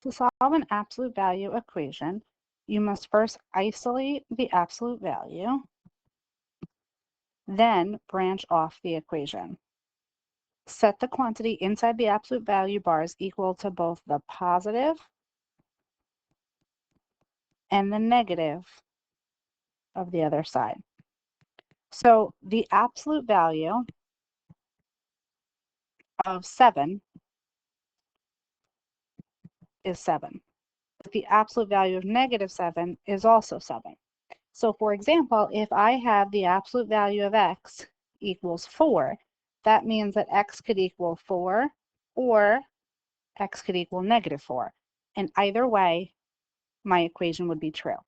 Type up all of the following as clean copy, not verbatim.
To solve an absolute value equation, you must first isolate the absolute value, then branch off the equation. Set the quantity inside the absolute value bars equal to both the positive and the negative of the other side. So the absolute value of 7 is 7. But the absolute value of -7 is also 7. So for example, if I have the absolute value of x equals 4, that means that x could equal 4 or x could equal -4. And either way, my equation would be true.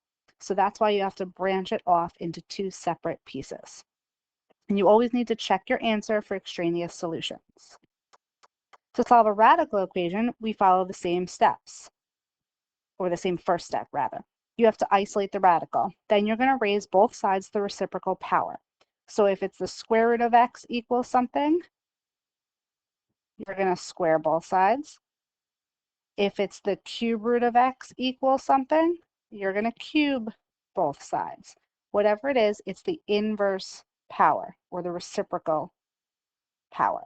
So that's why you have to branch it off into two separate pieces. And you always need to check your answer for extraneous solutions. To solve a radical equation, we follow the same steps, or the same first step rather. You have to isolate the radical. Then you're going to raise both sides to the reciprocal power. So if it's the square root of x equals something, you're going to square both sides. If it's the cube root of x equals something, you're going to cube both sides. Whatever it is, it's the inverse power or the reciprocal power.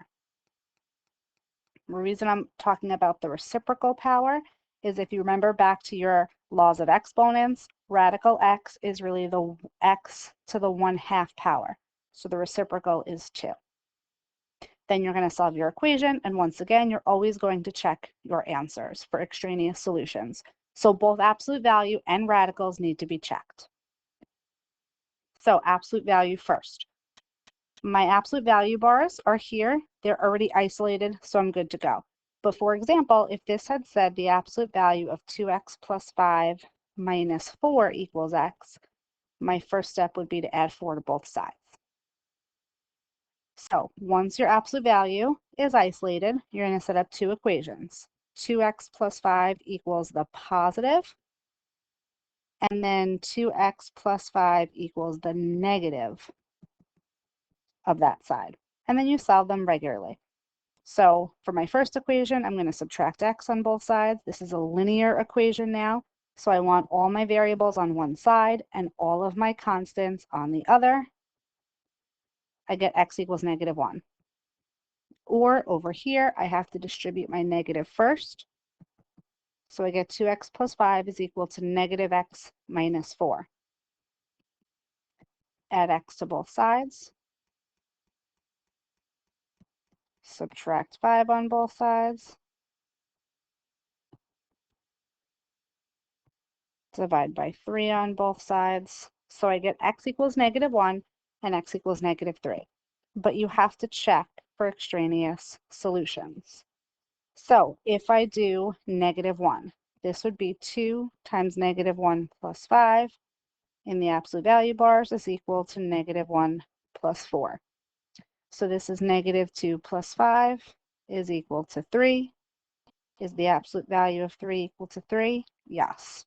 The reason I'm talking about the reciprocal power is if you remember back to your laws of exponents, radical x is really the x to the 1/2 power. So the reciprocal is 2. Then you're going to solve your equation, and once again, you're always going to check your answers for extraneous solutions. So both absolute value and radicals need to be checked. So absolute value first. My absolute value bars are here. They're already isolated, so I'm good to go. But for example, if this had said the absolute value of 2x plus 5 minus 4 equals x, my first step would be to add 4 to both sides. So once your absolute value is isolated, you're going to set up two equations. 2x plus 5 equals the positive, and then 2x plus 5 equals the negative of that side. And then you solve them regularly. So for my first equation, I'm going to subtract x on both sides. This is a linear equation now. So I want all my variables on one side and all of my constants on the other. I get x equals -1. Or over here, I have to distribute my negative first. So I get 2x plus 5 is equal to -x minus 4. Add x to both sides. Subtract 5 on both sides. Divide by 3 on both sides. So I get x equals -1 and x equals -3. But you have to check for extraneous solutions. So if I do -1, this would be 2 times -1 plus 5 in the absolute value bars is equal to -1 plus 4. So this is -2 plus 5 is equal to 3. Is the absolute value of 3 equal to 3? Yes.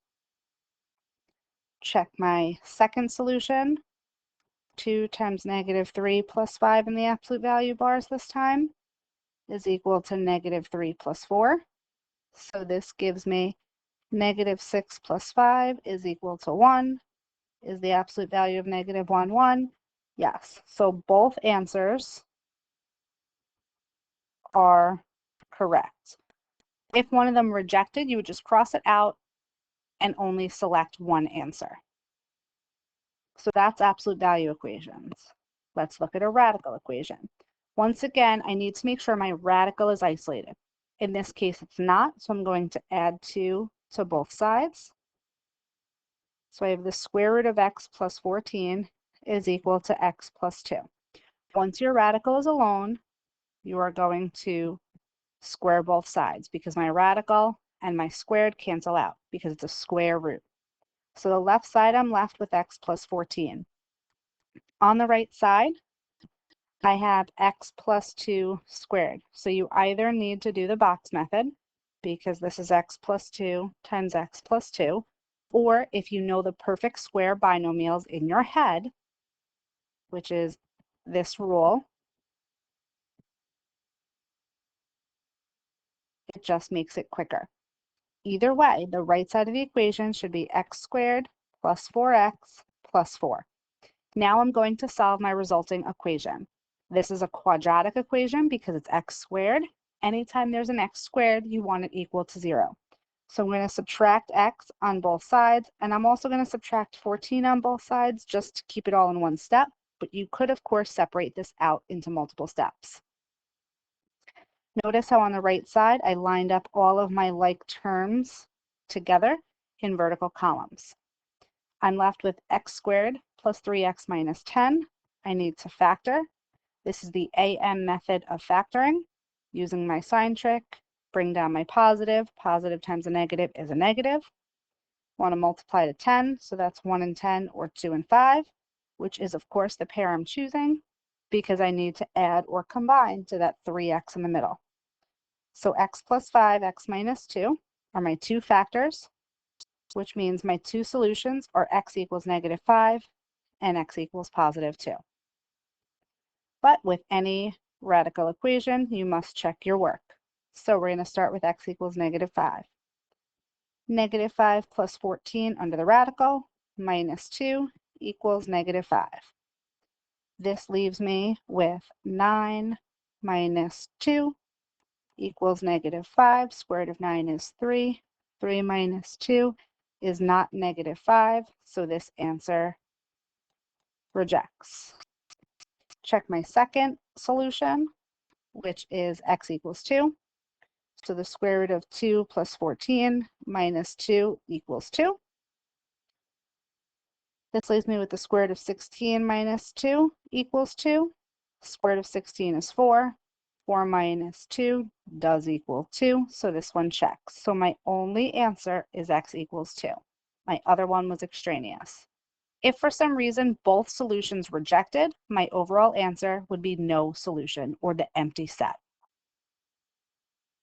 Check my second solution. 2 times -3 plus 5 in the absolute value bars this time is equal to -3 plus 4. So this gives me -6 plus 5 is equal to 1. Is the absolute value of -1 1? Yes. So both answers are correct. If one of them rejected, you would just cross it out and only select one answer. So that's absolute value equations. Let's look at a radical equation. Once again, I need to make sure my radical is isolated. In this case, it's not, so I'm going to add 2 to both sides. So I have the square root of x plus 14 is equal to x plus 2. Once your radical is alone, you are going to square both sides because my radical and my squared cancel out because it's a square root. So the left side, I'm left with x plus 14. On the right side, I have x plus 2 squared. So you either need to do the box method, because this is x plus 2 times x plus 2, or if you know the perfect square binomials in your head, which is this rule, it just makes it quicker. Either way, the right side of the equation should be x squared plus 4x plus 4. Now I'm going to solve my resulting equation. This is a quadratic equation because it's x squared. Anytime there's an x squared, you want it equal to 0. So I'm going to subtract x on both sides, and I'm also going to subtract 14 on both sides just to keep it all in one step, but you could, of course, separate this out into multiple steps. Notice how on the right side, I lined up all of my like terms together in vertical columns. I'm left with x squared plus 3x minus 10. I need to factor. This is the AM method of factoring. Using my sign trick, bring down my positive. Positive times a negative is a negative. Want to multiply to 10, so that's 1 and 10 or 2 and 5, which is of course the pair I'm choosing because I need to add or combine to that 3x in the middle. So x plus 5, x minus 2 are my two factors, which means my two solutions are x equals negative 5 and x equals positive 2. But with any radical equation, you must check your work. So we're going to start with x equals negative 5. Negative 5 plus 14 under the radical minus 2 equals negative 5. This leaves me with 9 minus 2 equals negative 5. Square root of 9 is 3. 3 minus 2 is not negative 5, so this answer rejects. Check my second solution, which is x equals 2. So the square root of 2 plus 14 minus 2 equals 2. This leaves me with the square root of 16 minus 2 equals 2. Square root of 16 is 4. 4 minus 2 does equal 2, so this one checks. So my only answer is x equals 2. My other one was extraneous. If for some reason both solutions rejected, my overall answer would be no solution, or the empty set.